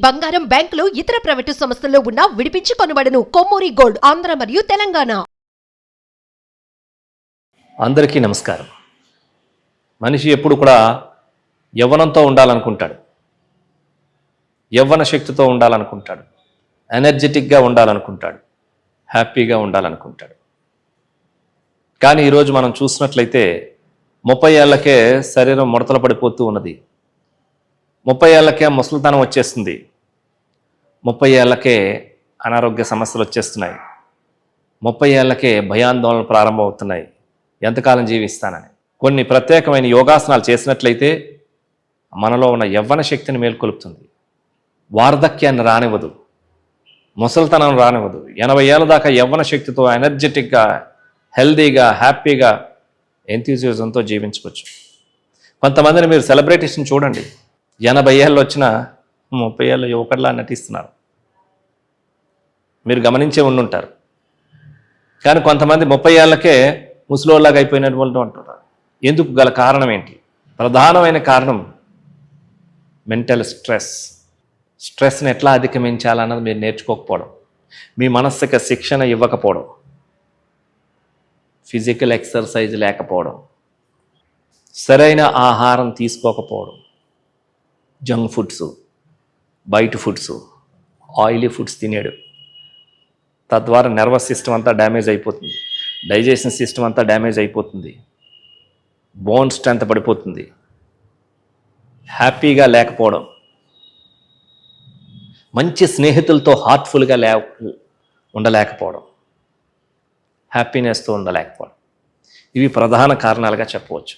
బంగారం, బ్యాంకులు, ఇతర ప్రైవేటు సంస్థల్లో ఉన్న విడిపించి కొనబడును. కొమ్మూరి గోల్డ్, ఆంధ్ర మరియు తెలంగాణ. అందరికీ నమస్కారం. మనిషి ఎప్పుడు కూడా యవ్వనంతో ఉండాలనుకుంటాడు, యవ్వన శక్తితో ఉండాలనుకుంటాడు, ఎనర్జెటిక్గా ఉండాలనుకుంటాడు, హ్యాపీగా ఉండాలనుకుంటాడు. కానీ ఈరోజు మనం చూసినట్లయితే 30 ఏళ్లకే శరీరం ముడతలు పడిపోతూ ఉన్నది. 30 ఏళ్లకే ముసలితనం వచ్చేస్తుంది. 30 ఏళ్లకే అనారోగ్య సమస్యలు వచ్చేస్తున్నాయి. 30 ఏళ్లకే భయాందోళనలు ప్రారంభమవుతున్నాయి. ఎంతకాలం జీవిస్తానని. కొన్ని ప్రత్యేకమైన యోగాసనాలు చేసినట్లయితే మనలో ఉన్న యవ్వన శక్తిని మేల్కొలుపుతుంది. వార్ధక్యాన్ని రానివ్వదు, ముసలితనం రానివ్వదు. 80 ఏళ్ళ దాకా యవ్వన శక్తితో ఎనర్జెటిక్గా, హెల్దీగా, హ్యాపీగా, ఎంథ్యూజియాజంతో జీవించవచ్చు. కొంతమందిని మీరు సెలబ్రిటీస్ని చూడండి, 80 ఏళ్ళు వచ్చినా 30 ఏళ్ళ యువకుడిలా నటిస్తున్నారు. మీరు గమనించే ఉండుంటారు. కానీ కొంతమంది 30 ఏళ్ళకే ముసలోళ్ళలాగా అయిపోయినటువంటి అంటున్నారు. ఎందుకు గల కారణం ఏంటి? ప్రధానమైన కారణం మెంటల్ స్ట్రెస్. స్ట్రెస్ని ఎట్లా అధిగమించాలన్నది మీరు నేర్చుకోకపోవడం, మీ మనస్సుకి శిక్షణ ఇవ్వకపోవడం, ఫిజికల్ ఎక్సర్సైజ్ లేకపోవడం, సరైన ఆహారం తీసుకోకపోవడం, జంక్ ఫుడ్స్, బయట ఫుడ్స్, ఆయిలీ ఫుడ్స్ తినేడు. తద్వారా నర్వస్ సిస్టమ్ అంతా డ్యామేజ్ అయిపోతుంది, డైజెషన్ సిస్టమ్ అంతా డ్యామేజ్ అయిపోతుంది, బోన్ స్ట్రెంత్ పడిపోతుంది. హ్యాపీగా లేకపోవడం, మంచి స్నేహితులతో హార్ట్ఫుల్గా ఉండలేకపోవడం, హ్యాపీనెస్తో ఉండలేకపోవడం, ఇవి ప్రధాన కారణాలుగా చెప్పవచ్చు.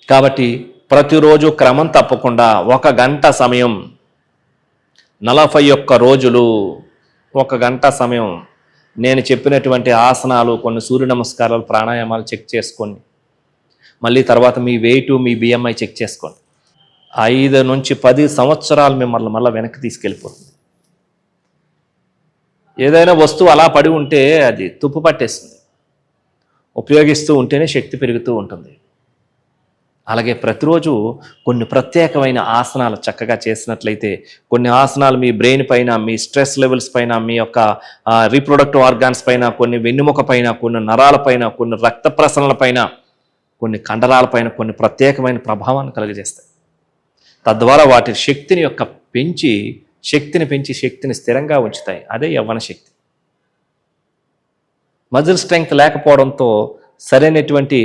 కాబట్టి ప్రతిరోజు క్రమం తప్పకుండా 1 గంట సమయం, 41 రోజులు 1 గంట సమయం నేను చెప్పినటువంటి ఆసనాలు, కొన్ని సూర్య నమస్కారాలు, ప్రాణాయామాలు చెక్ చేసుకోండి. మళ్ళీ తర్వాత మీ వెయిట్, మీ బిఎంఐ చెక్ చేసుకోండి. 5 నుంచి 10 సంవత్సరాలు మిమ్మల్ని మళ్ళీ వెనక్కి తీసుకెళ్ళిపోతుంది. ఏదైనా వస్తువు అలా పడి ఉంటే అది తుప్పు పట్టేస్తుంది. ఉపయోగిస్తూ ఉంటేనే శక్తి పెరుగుతూ ఉంటుంది. అలాగే ప్రతిరోజు కొన్ని ప్రత్యేకమైన ఆసనాలు చక్కగా చేసినట్లయితే, కొన్ని ఆసనాలు మీ బ్రెయిన్ పైన, మీ స్ట్రెస్ లెవెల్స్ పైన, మీ యొక్క రీప్రొడక్టివ్ ఆర్గాన్స్ పైన, కొన్ని వెన్నుముక పైన, కొన్ని నరాల పైన, కొన్ని రక్త ప్రసరణల పైన, కొన్ని కండరాల పైన కొన్ని ప్రత్యేకమైన ప్రభావాన్ని కలుగజేస్తాయి. తద్వారా వాటి శక్తిని పెంచి శక్తిని స్థిరంగా ఉంచుతాయి. అదే యవ్వన శక్తి. మజిల్ స్ట్రెంగ్త్ లేకపోవడంతో, సరైనటువంటి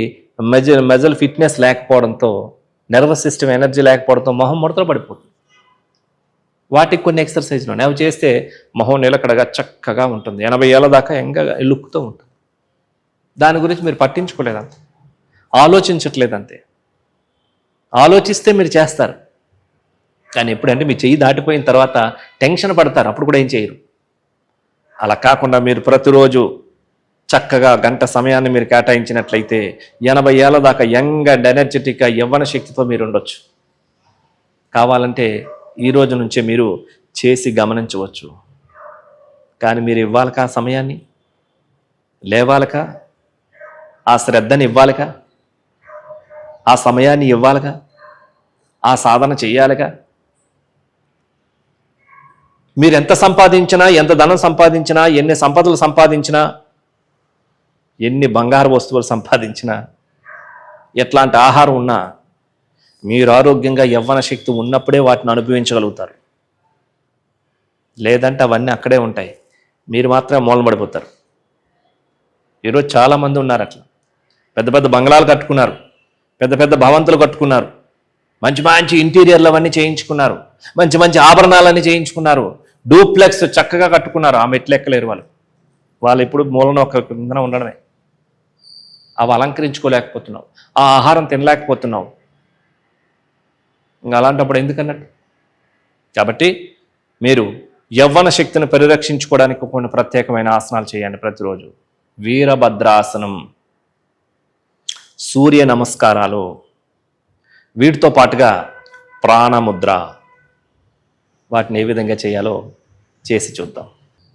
మజిల్ ఫిట్నెస్ లేకపోవడంతో, నర్వస్ సిస్టమ్ ఎనర్జీ లేకపోవడంతో మొహం ముడతలు పడిపోతుంది. వాటికి కొన్ని ఎక్సర్సైజ్లు అవి చేస్తే మొహం నిలకడగా చక్కగా ఉంటుంది. 80 ఏళ్ళ దాకా ఎంగా లుక్తో ఉంటుంది. దాని గురించి మీరు పట్టించుకోలేదంతే, ఆలోచించట్లేదంతే. ఆలోచిస్తే మీరు చేస్తారు, కానీ ఎప్పుడంటే మీ చెయ్యి దాటిపోయిన తర్వాత టెన్షన్ పడతారు, అప్పుడు కూడా ఏం చేయరు. అలా కాకుండా మీరు ప్రతిరోజు చక్కగా 1 గంట సమయాన్ని మీరు కేటాయించినట్లయితే 80 ఏళ్ళ దాకా యంగ్ అండ్ ఎనర్జెటిక్గా యవ్వన శక్తితో మీరు ఉండొచ్చు. కావాలంటే ఈ రోజు నుంచే మీరు చేసి గమనించవచ్చు. కానీ మీరు ఇవ్వాలిగా సమయాన్ని, లేవాలిగా, ఆ శ్రద్ధని ఇవ్వాలిగా, ఆ సమయాన్ని ఇవ్వాలిగా, ఆ సాధన చెయ్యాలిగా. మీరు ఎంత సంపాదించినా, ఎంత ధనం సంపాదించినా, ఎన్ని సంపదలు సంపాదించినా, ఎన్ని బంగారు వస్తువులు సంపాదించినా, ఎట్లాంటి ఆహారం ఉన్నా, మీరు ఆరోగ్యంగా యవ్వన శక్తి ఉన్నప్పుడే వాటిని అనుభవించగలుగుతారు. లేదంటే అవన్నీ అక్కడే ఉంటాయి, మీరు మాత్రమే మూలపడిపోతారు. ఈరోజు చాలామంది ఉన్నారు అట్లా. పెద్ద పెద్ద బంగ్లాలు కట్టుకున్నారు, పెద్ద పెద్ద భవంతులు కట్టుకున్నారు, మంచి మంచి ఇంటీరియర్లు అవన్నీ చేయించుకున్నారు, మంచి మంచి ఆభరణాలన్నీ చేయించుకున్నారు, డూప్లెక్స్ చక్కగా కట్టుకున్నారు. ఆ మెట్లు ఎక్కలేరు వాళ్ళు ఇప్పుడు మూలన ఒక కిందన ఉండడమే. అవి అలంకరించుకోలేకపోతున్నావు, ఆ ఆహారం తినలేకపోతున్నావు. ఇంకా అలాంటప్పుడు ఎందుకన్నట్టు? కాబట్టి మీరు యవ్వన శక్తిని పరిరక్షించుకోవడానికి కొన్ని ప్రత్యేకమైన ఆసనాలు చేయండి ప్రతిరోజు. వీరభద్రాసనం, సూర్య నమస్కారాలు, వీటితో పాటుగా ప్రాణముద్ర, వాటిని ఏ విధంగా చేయాలో చేసి చూద్దాం.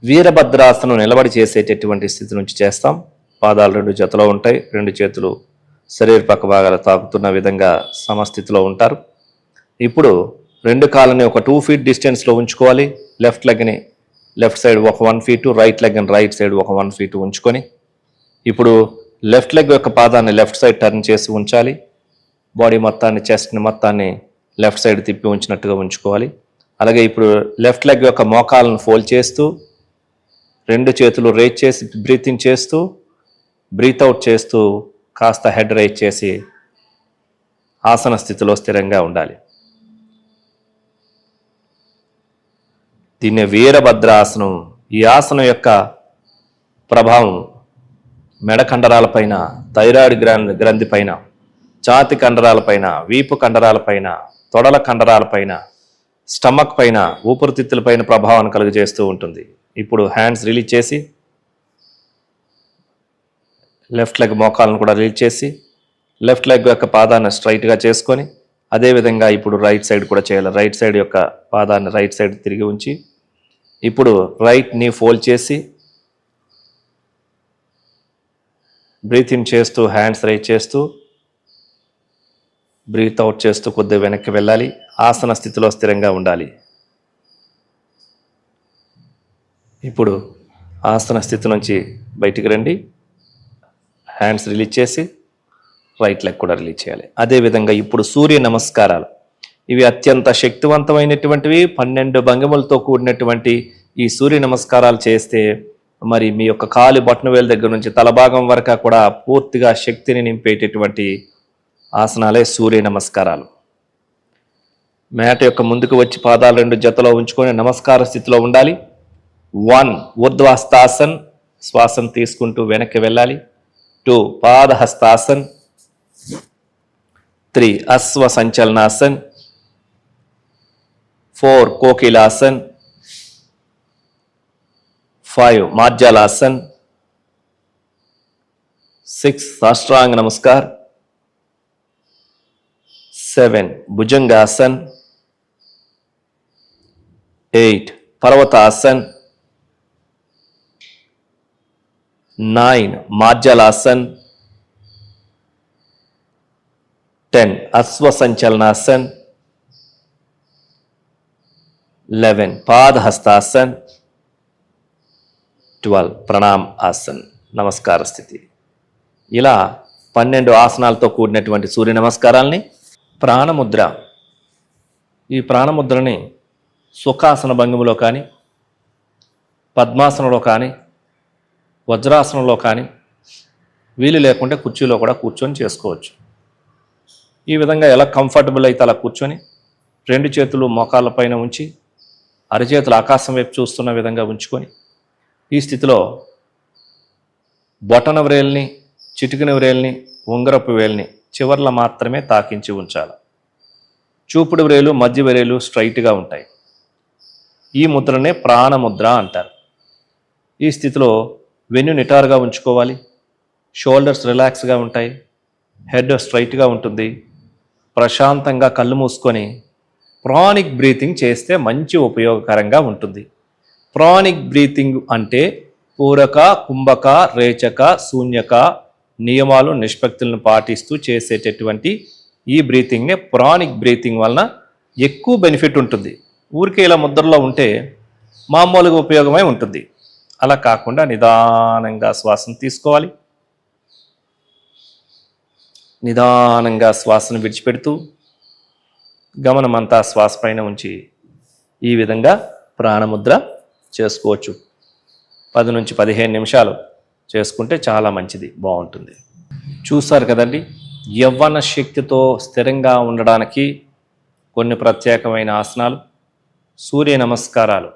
వీరభద్రాసనం నిలబడి చేసేటటువంటి స్థితి నుంచి చేస్తాం. పాదాలు 2 జతలో ఉంటాయి, 2 చేతులు శరీర పక్క భాగాలు తాకుతున్న విధంగా సమస్థితిలో ఉంటారు. ఇప్పుడు రెండు కాళ్ళని ఒక 2 feet డిస్టెన్స్లో ఉంచుకోవాలి. లెఫ్ట్ లెగ్ని లెఫ్ట్ సైడ్ ఒక 1 feet, రైట్ లెగ్ని రైట్ సైడ్ ఒక 1 feet ఉంచుకొని ఇప్పుడు లెఫ్ట్ లెగ్ యొక్క పాదాన్ని లెఫ్ట్ సైడ్ టర్న్ చేసి ఉంచాలి. బాడీ మొత్తాన్ని, చెస్ట్ని మొత్తాన్ని లెఫ్ట్ సైడ్ తిప్పి ఉంచినట్టుగా ఉంచుకోవాలి. అలాగే ఇప్పుడు లెఫ్ట్ లెగ్ యొక్క మోకాలను ఫోల్డ్ చేస్తూ రెండు చేతులు రేజ్ చేసి బ్రీత్ ఇన్ చేస్తూ బ్రీత్ అవుట్ చేస్తూ కాస్త హెడ్ రైజ్ చేసి ఆసన స్థితిలో స్థిరంగా ఉండాలి. దీన్నే వీరభద్ర ఆసనం. ఈ ఆసనం యొక్క ప్రభావం మెడ కండరాలపైన, థైరాయిడ్ గ్రంథి పైన, ఛాతి కండరాలపైన, వీపు కండరాలపైన, తొడల కండరాలపైన, స్టమక్ పైన, ఊపిరితిత్తులపైన ప్రభావాన్ని కలుగజేస్తూ ఉంటుంది. ఇప్పుడు హ్యాండ్స్ రిలీజ్ చేసి లెఫ్ట్ లెగ్ మోకాలను కూడా రిలీజ్ చేసి లెఫ్ట్ లెగ్ యొక్క పాదాన్ని స్ట్రైట్గా చేసుకొని అదేవిధంగా ఇప్పుడు రైట్ సైడ్ కూడా చేయాలి. రైట్ సైడ్ యొక్క పాదాన్ని రైట్ సైడ్ తిరిగి ఉంచి ఇప్పుడు రైట్ నీ ఫోల్డ్ చేసి బ్రీత్ ఇన్ చేస్తూ హ్యాండ్స్ రైజ్ చేస్తూ బ్రీత్ అవుట్ చేస్తూ కొద్దిగా వెనక్కి వెళ్ళాలి. ఆసన స్థితిలో స్థిరంగా ఉండాలి. ఇప్పుడు ఆసన స్థితి నుంచి బయటికి రండి. హ్యాండ్స్ రిలీజ్ చేసి రైట్ లెగ్ కూడా రిలీజ్ చేయాలి. అదేవిధంగా ఇప్పుడు సూర్య నమస్కారాలు. ఇవి అత్యంత శక్తివంతమైనటువంటివి. 12 భంగిమలతో కూడినటువంటి ఈ సూర్య నమస్కారాలు చేస్తే మరి మీ యొక్క కాలు బొటనవేలు దగ్గర నుంచి తలభాగం వరకు కూడా పూర్తిగా శక్తిని నింపేటటువంటి ఆసనాలే సూర్య నమస్కారాలు. మేట యొక్క ముందుకు వచ్చి పాదాలు 2 జతలో ఉంచుకొని నమస్కార స్థితిలో ఉండాలి. 1 ఊర్ధ్వహస్తాసన్, శ్వాసను తీసుకుంటూ వెనక్కి వెళ్ళాలి. 2 పాదహస్తాసన్, 3 అశ్వ సంచలనాసన్, 4 కోకిలాసన్, 5 మార్జాలాసన్, 6 సాష్టాంగ నమస్కార్, 7 భుజంగాసన్, 8 పర్వతాసన్, 9 మార్జాలాసన్, 10 అశ్వ సంచలనాసన్, 11 పాదహస్తాసన్, 12 ప్రణామ్ ఆసన్, నమస్కార స్థితి. ఇలా 12 ఆసనాలతో కూడినటువంటి సూర్య నమస్కారాల్ని ప్రాణముద్ర. ఈ ప్రాణముద్రని సుఖాసన భంగిమలో కానీ, పద్మాసనంలో కానీ, వజ్రాసనంలో కానీ, వీలు లేకుంటే కుర్చీలో కూడా కూర్చొని చేసుకోవచ్చు. ఈ విధంగా ఎలా కంఫర్టబుల్ అయితే అలా కూర్చొని 2 చేతులు మోకాళ్ళ పైన ఉంచి అరచేతులు ఆకాశం వైపు చూస్తున్న విధంగా ఉంచుకొని ఈ స్థితిలో బొటన వ్రేల్ని, చిటికిన వ్రేల్ని, ఉంగరపు వేల్ని చివర్ల మాత్రమే తాకించి ఉంచాలి. చూపుడు వ్రేలు, మధ్య వ్రేలు స్ట్రైట్గా ఉంటాయి. ఈ ముద్రనే ప్రాణముద్ర అంటారు. ఈ స్థితిలో వెన్ను నిటారుగా ఉంచుకోవాలి. షోల్డర్స్ రిలాక్స్గా ఉంటాయి. హెడ్ స్ట్రైట్గా ఉంటుంది. ప్రశాంతంగా కళ్ళు మూసుకొని ప్రాణిక్ బ్రీతింగ్ చేస్తే మంచి ఉపయోగకరంగా ఉంటుంది. ప్రాణిక్ బ్రీతింగ్ అంటే పూరక, కుంభక, రేచక, శూన్యక నియమాలు, నిష్పత్తులను పాటిస్తూ చేసేటటువంటి ఈ బ్రీతింగ్నే ప్రాణిక్ బ్రీతింగ్ వలన ఎక్కువ బెనిఫిట్ ఉంటుంది. ఊరికే ఇలా ముద్రలో ఉంటే మామూలుగా ఉపయోగమై ఉంటుంది. అలా కాకుండా నిదానంగా శ్వాసను తీసుకోవాలి. నిదానంగా శ్వాసను విడిచిపెడుతూ గమనమంతా శ్వాస పైన ఉంచి ఈ విధంగా ప్రాణముద్ర చేసుకోవచ్చు. 10 నుంచి 15 నిమిషాలు చేసుకుంటే చాలా మంచిది, బాగుంటుంది. చూస్తారు కదండి, యవ్వన శక్తితో స్థిరంగా ఉండడానికి కొన్ని ప్రత్యేకమైన ఆసనాలు, సూర్య నమస్కారాలు.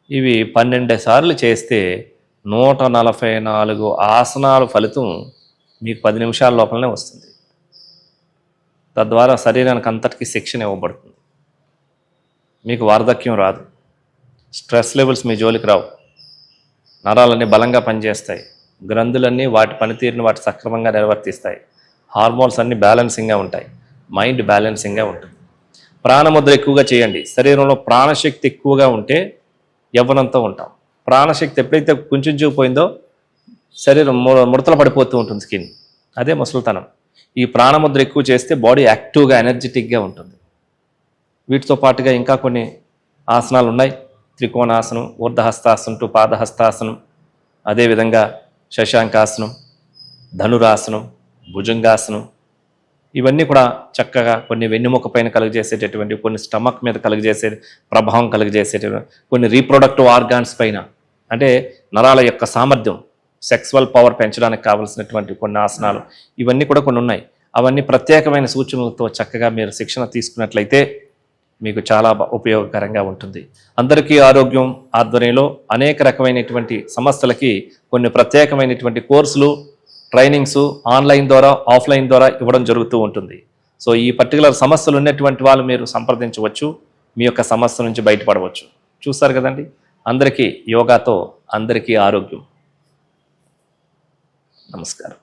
ఇవి 12 సార్లు చేస్తే 144 ఆసనాలు ఫలితం మీకు 10 నిమిషాల లోపలనే వస్తుంది. తద్వారా శరీరానికి అంతటికీ శిక్షణ ఇవ్వబడుతుంది. మీకు వార్ధక్యం రాదు. స్ట్రెస్ లెవెల్స్ మీ జోలికి రావు. నరాలన్నీ బలంగా పనిచేస్తాయి. గ్రంథులన్నీ వాటి పనితీరుని వాటి సక్రమంగా నిర్వర్తిస్తాయి. హార్మోన్స్ అన్నీ బ్యాలెన్సింగ్గా ఉంటాయి. మైండ్ బ్యాలెన్సింగ్గా ఉంటుంది. ప్రాణముద్ర ఎక్కువగా చేయండి. శరీరంలో ప్రాణశక్తి ఎక్కువగా ఉంటే యవ్వనంతో ఉంటాం. ప్రాణశక్తి ఎప్పుడైతే కుంచుకుపోయిందో శరీరం ముడతలు పడిపోతూ ఉంటుంది. స్కిన్ అదే ముసలితనం. ఈ ప్రాణముద్ర ఎక్కువ చేస్తే బాడీ యాక్టివ్గా, ఎనర్జెటిక్గా ఉంటుంది. వీటితో పాటుగా ఇంకా కొన్ని ఆసనాలు ఉన్నాయి. త్రికోణాసనం, ఊర్ధహస్తాసనం టు పాదహస్తాసనం, అదేవిధంగా శశాంకాసనం, ధనురాసనం, భుజంగాసనం, ఇవన్నీ కూడా చక్కగా కొన్ని వెన్నెముక పైన కలుగజేసేటటువంటి, కొన్ని స్టమక్ మీద కలుగజేసే ప్రభావం కలుగజేసేటటువంటి, కొన్ని రీప్రొడక్టివ్ ఆర్గాన్స్ పైన, అంటే నరాల యొక్క సామర్థ్యం, సెక్సువల్ పవర్ పెంచడానికి కావలసినటువంటి కొన్ని ఆసనాలు, ఇవన్నీ కూడా కొన్ని ఉన్నాయి. అవన్నీ ప్రత్యేకమైన సూచనలతో చక్కగా మీరు శిక్షణ తీసుకున్నట్లయితే మీకు చాలా ఉపయోగకరంగా ఉంటుంది. అందరికీ ఆరోగ్యం ఆధ్వర్యంలో అనేక రకమైనటువంటి సమస్యలకి కొన్ని ప్రత్యేకమైనటువంటి కోర్సులు, ట్రైనింగ్స్ ఆన్లైన్ ద్వారా, ఆఫ్లైన్ ద్వారా ఇవ్వడం జరుగుతూ ఉంటుంది. సో ఈ పర్టికులర్ సమస్యలు ఉన్నటువంటి వాళ్ళు మీరు సంప్రదించవచ్చు, మీ యొక్క సమస్య నుంచి బయటపడవచ్చు. చూస్తారు కదండి, అందరికీ యోగాతో అందరికీ ఆరోగ్యం. నమస్కారం.